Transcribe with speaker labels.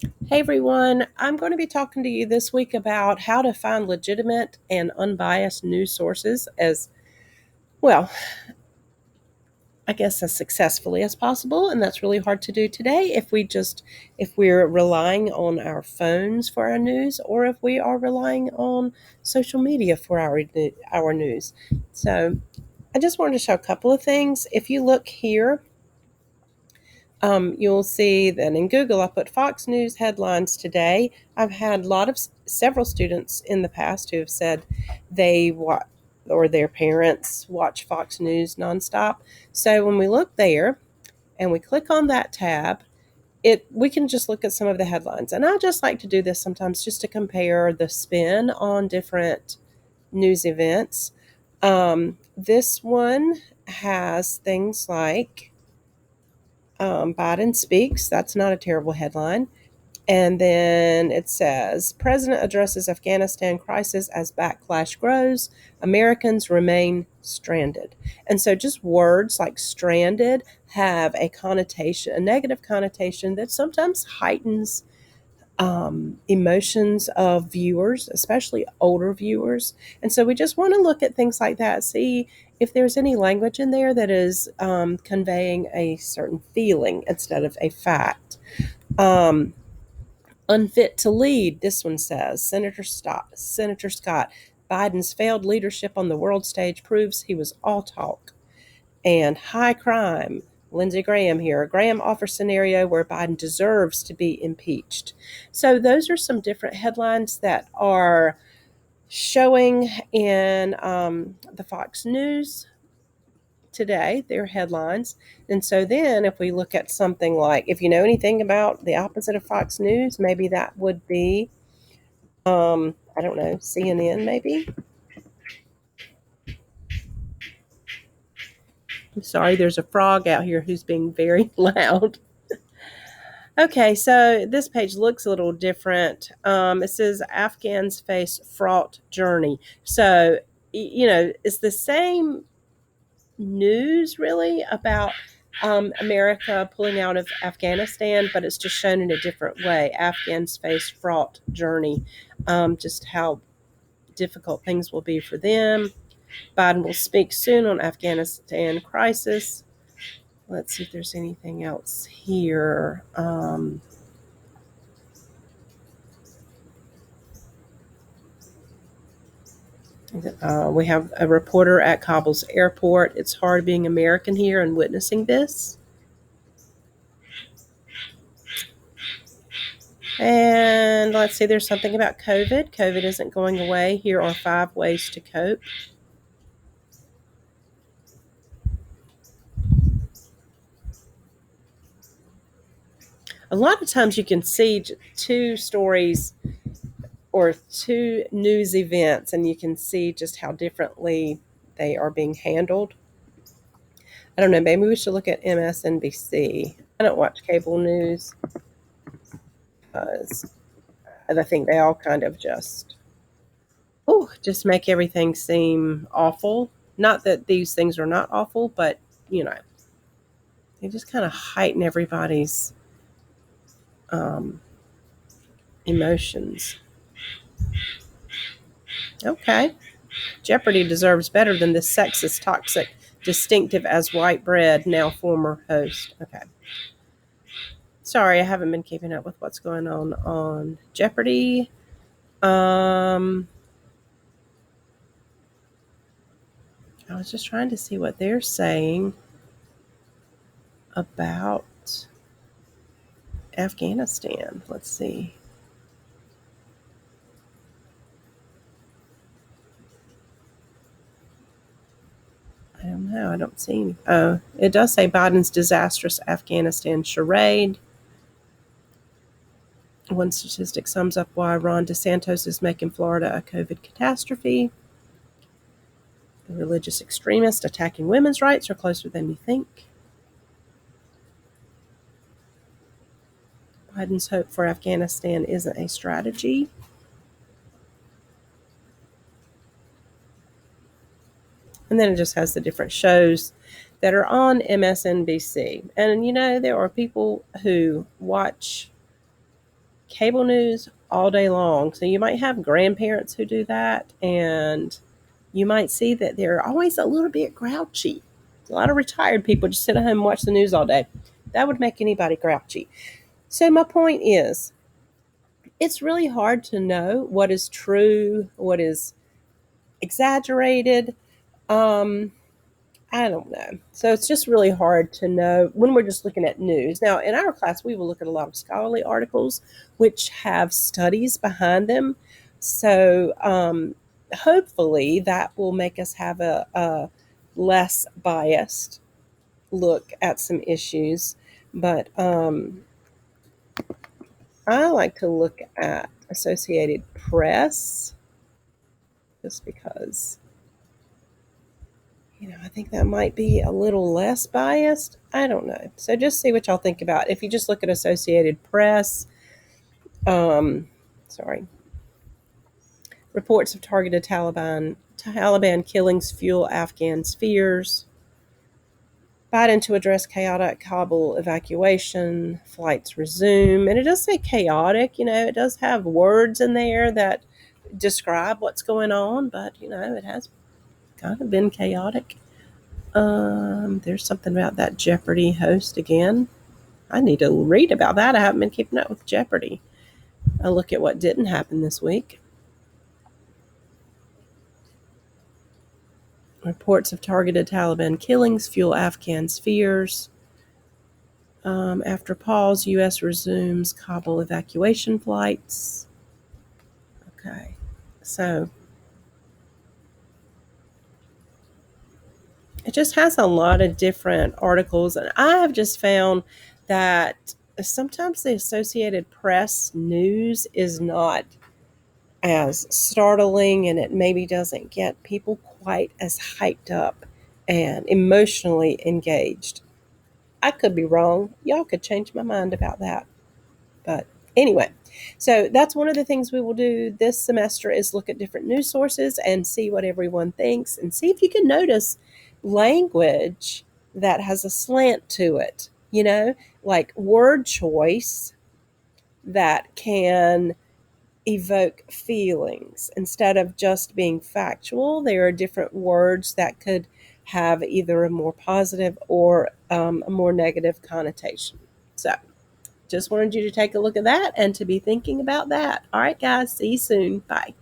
Speaker 1: Hey everyone, I'm going to be talking to you this week about how to find legitimate and unbiased news sources as well, I guess as successfully as possible, and that's really hard to do today if we're relying on our phones for our news or if we are relying on social media for our news. So, I just wanted to show a couple of things. If you look here, you'll see that in Google, I put Fox News headlines today. I've had several students in the past who have said they watch or their parents watch Fox News nonstop. So when we look there and we click on that tab, we can just look at some of the headlines. And I just like to do this sometimes just to compare the spin on different news events. This one has things like Biden speaks. That's not a terrible headline. And then it says President addresses Afghanistan crisis as backlash grows. Americans remain stranded. And so just words like stranded have a negative connotation that sometimes heightens emotions of viewers, especially older viewers. And so we just want to look at things like that, see if there's any language in there that is conveying a certain feeling instead of a fact. Um, Unfit to lead, this one says. Senator Scott, Biden's failed leadership on the world stage proves he was all talk. And high crime, Lindsey Graham here. Graham offers scenario where Biden deserves to be impeached. So those are some different headlines that are showing in the Fox News today, their headlines. And so then if we look at something like, if you know anything about the opposite of Fox News, maybe that would be, I don't know, CNN maybe. I'm sorry, there's a frog out here who's being very loud. Okay, so this page looks a little different. It says Afghans face fraught journey. So, it's the same news really about America pulling out of Afghanistan, but it's just shown in a different way. Afghans face fraught journey, just how difficult things will be for them. Biden will speak soon on Afghanistan crisis. Let's see if there's anything else here. We have a reporter at Kabul's airport. It's hard being American here and witnessing this. And let's see, there's something about COVID. COVID isn't going away. Here are 5 ways to cope. A lot of times you can see 2 stories or 2 news events, and you can see just how differently they are being handled. I don't know, maybe we should look at MSNBC. I don't watch cable news because I think they all kind of just make everything seem awful. Not that these things are not awful, but you know, they just kind of heighten everybody's um, emotions. Okay, Jeopardy deserves better than this sexist, toxic, distinctive as white bread. Now former host. Okay, sorry, I haven't been keeping up with what's going on Jeopardy. Um, I was just trying to see what they're saying about Afghanistan. Let's see. I don't know. I don't see any. Oh, it does say Biden's disastrous Afghanistan charade. One statistic sums up why Ron DeSantis is making Florida a COVID catastrophe. The religious extremists attacking women's rights are closer than you think. Biden's hope for Afghanistan isn't a strategy. And then it just has the different shows that are on MSNBC. And, there are people who watch cable news all day long. So you might have grandparents who do that, and you might see that they're always a little bit grouchy. A lot of retired people just sit at home and watch the news all day. That would make anybody grouchy. So my point is, it's really hard to know what is true, what is exaggerated. Um, I don't know. So it's just really hard to know when we're just looking at news. Now, in our class, we will look at a lot of scholarly articles which have studies behind them. So hopefully that will make us have a less biased look at some issues. But I like to look at Associated Press just because, I think that might be a little less biased. I don't know. So just see what y'all think about. If you just look at Associated Press, um, sorry, reports of targeted Taliban killings fuel Afghans' fears. Biden to address chaotic Kabul evacuation. Flights resume, and it does say chaotic. It does have words in there that describe what's going on, but it has kind of been chaotic. There's something about that Jeopardy host again. I need to read about that. I haven't been keeping up with Jeopardy. I'll look at what didn't happen this week. Reports of targeted Taliban killings fuel Afghans' fears. After pause, U.S. resumes Kabul evacuation flights. Okay, so it just has a lot of different articles, and I have just found that sometimes the Associated Press news is not as startling, and it maybe doesn't get people quite as hyped up and emotionally engaged. I could be wrong. Y'all could change my mind about that. But anyway, so that's one of the things we will do this semester is look at different news sources and see what everyone thinks and see if you can notice language that has a slant to it, like word choice that can evoke feelings instead of just being factual. There are different words that could have either a more positive or a more negative connotation. So just wanted you to take a look at that and to be thinking about that. All right, guys, see you soon. Bye.